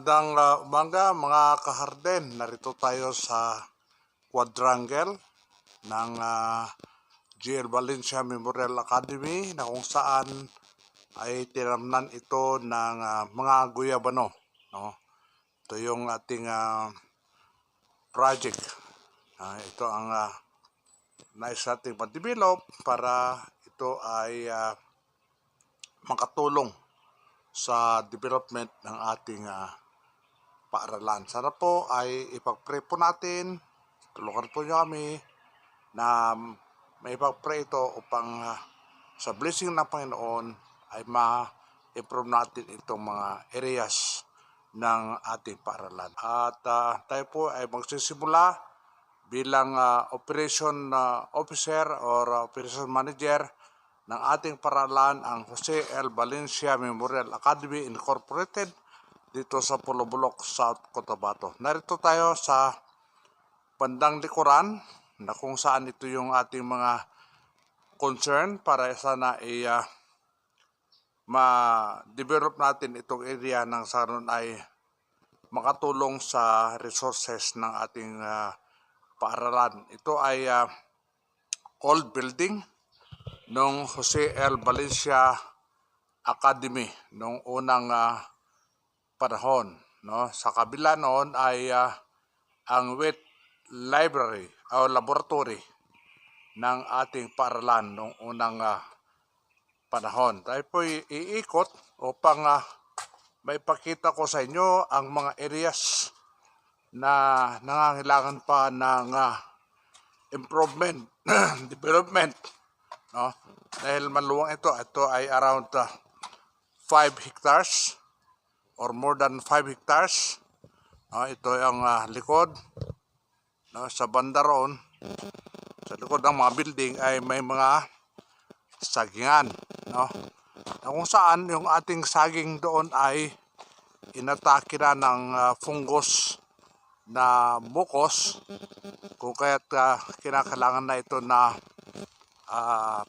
Magandang umaga mga kaharden. Narito tayo sa quadrangle ng GL Valencia Memorial Academy na kung saan ay tinamnan ito ng mga guyabano. No? Ito yung ating project. Ito ang nais nating ma-develop para ito ay makatulong sa development ng ating paaralan. Sana po ay ipag-pray po natin, tulungan po niyo kami na may ipag-pray ito upang sa blessing ng Panginoon ay ma-improve natin itong mga areas ng ating paaralan. At tayo po ay magsisimula bilang operation officer or operation manager ng ating paaralan, ang Jose L. Valencia Memorial Academy Incorporated dito sa Pulo Bulok, South Cotabato. Narito tayo sa bandang likuran na kung saan ito yung ating mga concern para sana ma-develop natin itong area ng saron ay makatulong sa resources ng ating paaralan. Ito ay old building nung Jose L. Valencia Academy nung unang panahon. No? Sa kabila noon ay ang wet library o laboratory ng ating paaralan nung unang panahon. Tayo po iikot upang maipakita ko sa inyo ang mga areas na nangangailangan pa ng improvement, development. No? Dahil maluwang ito ay around 5 hectares or more than 5 hectares. No? Ito ang likod. No? Sa banda roon, sa likod ng mga building ay may mga sagingan. No? Na kung saan yung ating saging doon ay inatake na ng fungus na mucus, kung kaya't kinakailangan na ito na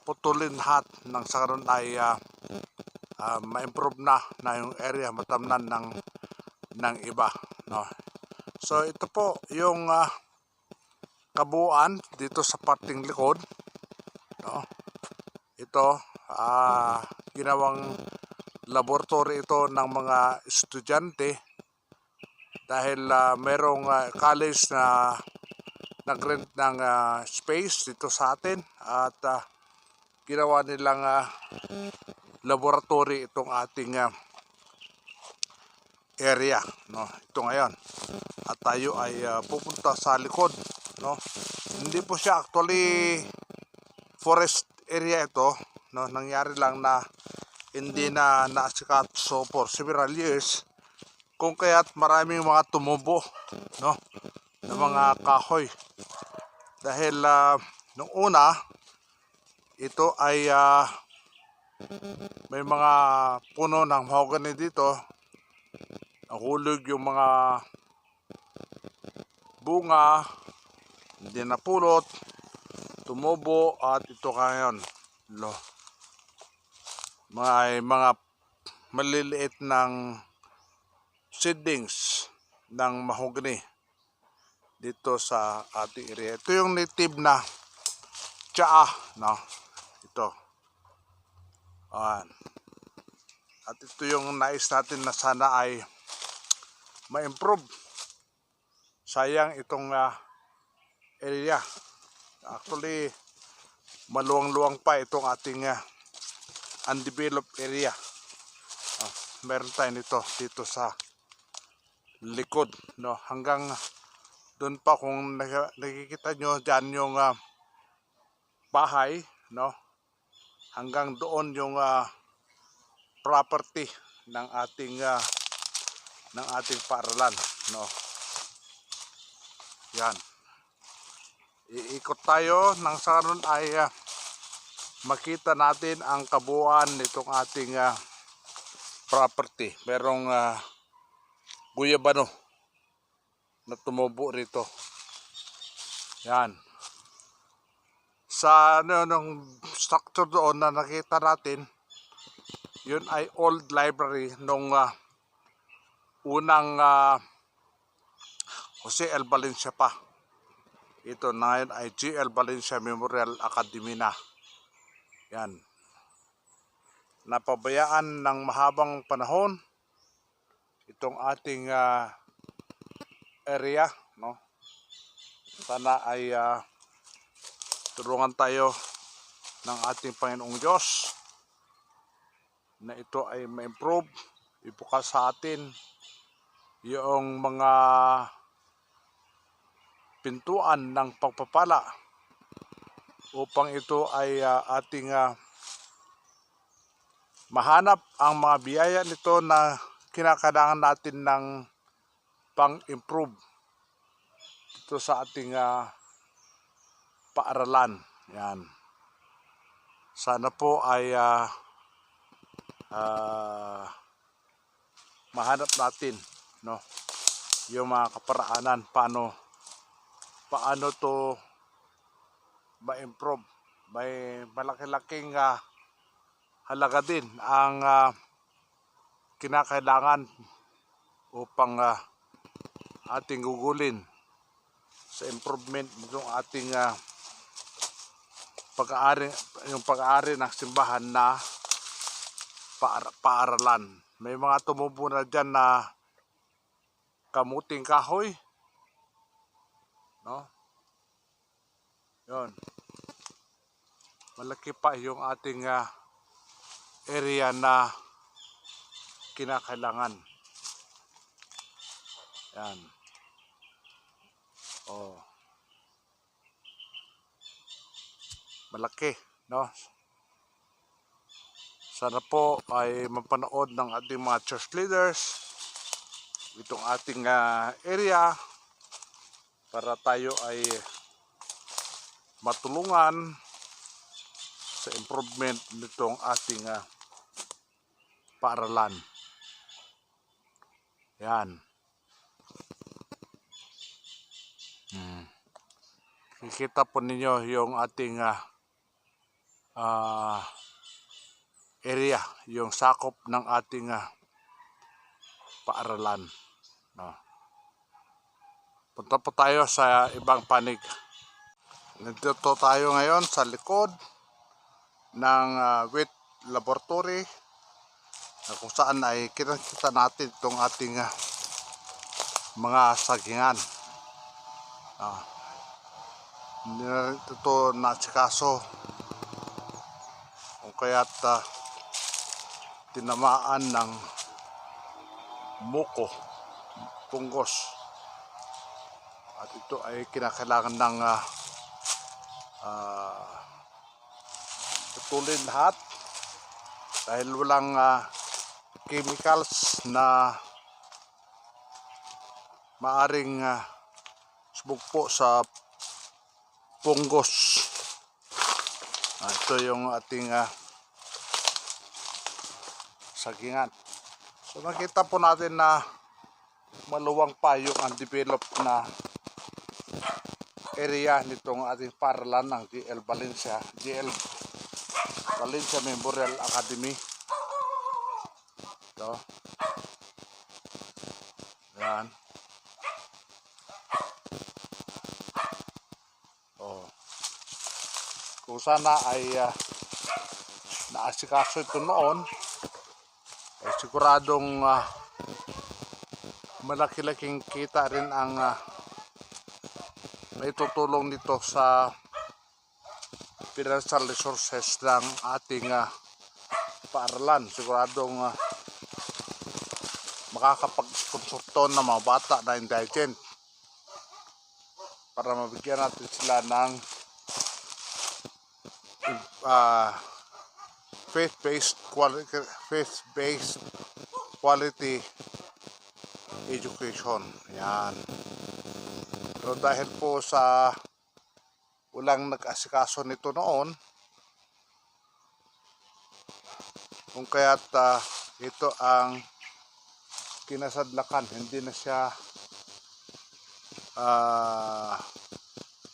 putulin lahat ng sa karon ay ma-improve na yung area, matamnan ng iba. No? So ito po yung kabuuan dito sa parting likod. No? Ito ginawang laboratory ito ng mga estudyante dahil merong college na nag-rent ng space dito sa atin at ginawa nilang laboratory itong ating area. No? Ito ngayon. At tayo ay pupunta sa likod. No? Hindi po siya actually forest area ito. No? Nangyari lang na hindi na naasikat so for several years. Kung kaya't maraming mga tumubo, no, ng mga kahoy. Dahil nung una, ito ay may mga puno ng mahogany dito. Nahulog yung mga bunga, hindi napulot, tumubo at ito ngayon. Mga maliliit ng seedlings ng mahogany dito sa ating area. Ito yung native na tsaa, no? Ito. At ito yung nais natin na sana ay ma-improve. Sayang itong area. Actually, maluwang-luwang pa itong ating undeveloped area. Meron tayo nito dito sa likod, no? Hanggang doon pa, kung nakikita nyo dyan yung bahay, no? Hanggang doon yung property ng ating paaralan, no? Yan. Iikot tayo nang sa karon ay makita natin ang kabuuan nitong ating property. Merong guyabano na tumubo rito. Yan. Sa nung structure doon na nakita natin, yun ay old library nung unang Jose L. Valencia pa. Ito na ngayon ay G.L. Valencia Memorial Academy na. Yan. Napabayaan ng mahabang panahon itong ating area, no? Sana ay tulungan tayo ng ating Panginoong Diyos na ito ay ma-improve, ibukas sa atin yung mga pintuan ng pagpapala upang ito ay ating mahanap ang mga biyaya nito na kinakailangan natin ng pang-improve ito sa ating paaralan. Yan. Sana po ay mahanap natin, no, yung mga kaparaanan paano to ma-improve. May malaki-laking halaga din ang kinakailangan upang ating gugulin sa improvement ng ating pag-aari ng simbahan na paaralan. May mga tumubo na dyan na kamuting kahoy, no? Yun. Malaki pa yung ating area na kinakailangan. Yan. Oh. Malaki, no? Sana po ay mapanood ng ating mga church leaders itong ating area para tayo ay matulungan sa improvement nitong ating paaralan. Yan. Kikita po ninyo yung ating area, yung sakop ng ating paaralan. No. Punta po tayo sa ibang panig. Nandito tayo ngayon sa likod ng wheat laboratory na kung saan ay kita natin itong ating mga sagingan. Ito nasikaso kung kaya't tinamaan ng muko, punggos, at ito ay kinakailangan ng putulin lahat dahil walang chemicals na maaring sumugpo sa punggos. Ito yung ating sagingan. So nakita po natin na maluwang pa yung undeveloped na area nitong ating paaralan ng G.L. Valencia Memorial Academy. Ito. Yan. Oh. Kung sana ay naasikaso ito noon, ay siguradong malaki-laking kita rin ang maitutulong nito sa financial resources ng ating paaralan. Siguradong makakapag-sponsor to ng mga bata na indigent para mabigyan natin sila ng faith-based quality education. Yan. Pero dahil po sa walang nag-asikaso nito noon, kung kaya't ito ang kinasadlakan, hindi na siya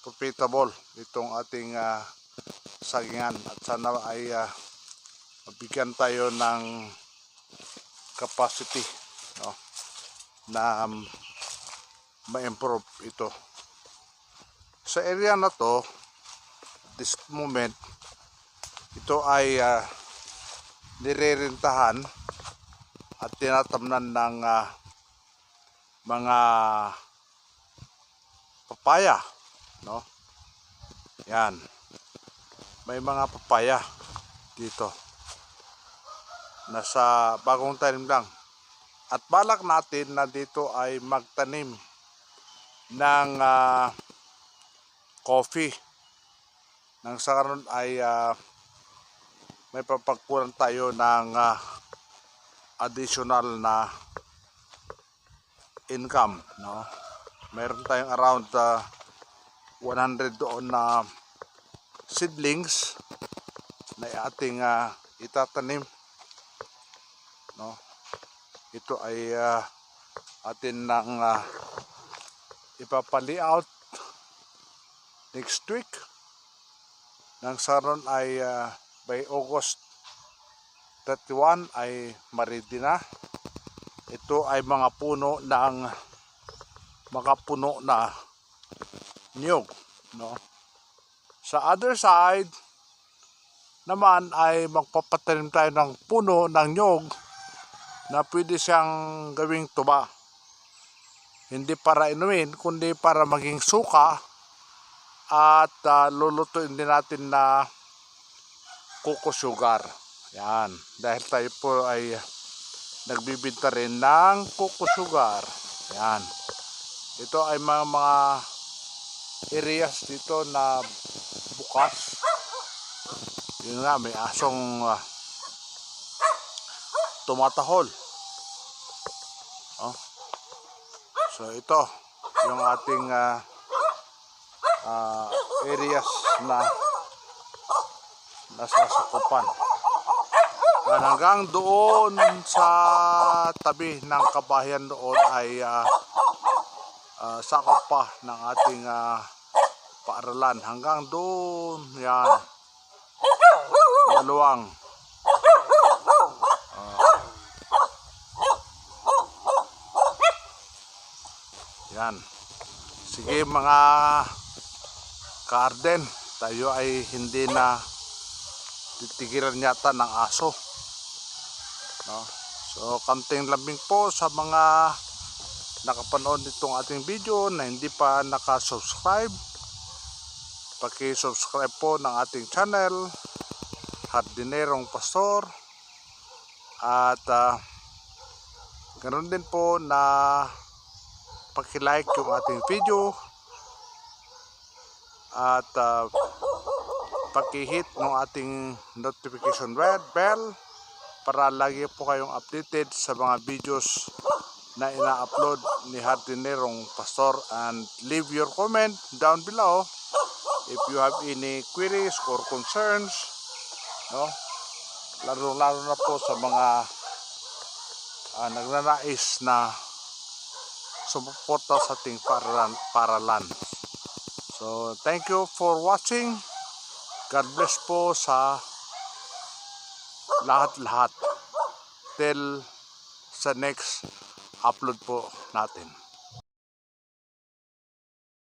profitable itong ating sagingan, at sana ay mabigyan tayo ng capacity, no? na ma-improve ito. Sa area na to, this moment, ito ay nirerentahan at tinatamnan ng mga papaya, no? Yan. May mga papaya dito. Nasa bagong tanim lang. At balak natin na dito ay magtanim ng coffee. Nang sa karon ay may papagkunan tayo ng additional na income, no? Meron tayong around 100 doon na seedlings na ating itatanim, no? Ito ay atin nang ipapa-layout next week. Nang sa karon ay by August 31 ay ma-ready na. Ito ay mga puno na niyog, no? Sa other side naman ay magpapatanim tayo ng puno ng niyog na pwede siyang gawing tuba. Hindi para inumin, kundi para maging suka at lulutuin din natin na cocoa sugar. Yan, dahil tayo po ay nagbibinta rin ng cocoa sugar. Yan. Ito ay mga areas dito na bukas. Yun nga, may asong tumatahol. Oh. So ito yung ating areas na nasasakupan. Yan, hanggang doon sa tabi ng kabahayan doon ay sakop pa ng ating paaralan. Hanggang doon, yan, maluwang. Yan. Sige mga ka-arden, tayo ay hindi na titigilan yata ng aso, no? So kanting lambing po sa mga nakapanood nitong ating video na hindi pa nakasubscribe. Paki-subscribe po ng ating channel, Hardinerong Pastor. At ganoon din po na paki-like yung ating video at paki-hit ng ating notification bell para lagi po kayong updated sa mga videos na ina-upload ni Hardinerong Pastor. And leave your comment down below if you have any queries or concerns, no? Lalo na po sa mga nagnanais na sumuporta sa ating paralan. So thank you for watching. God bless po sa lahat-lahat till sa next upload po natin.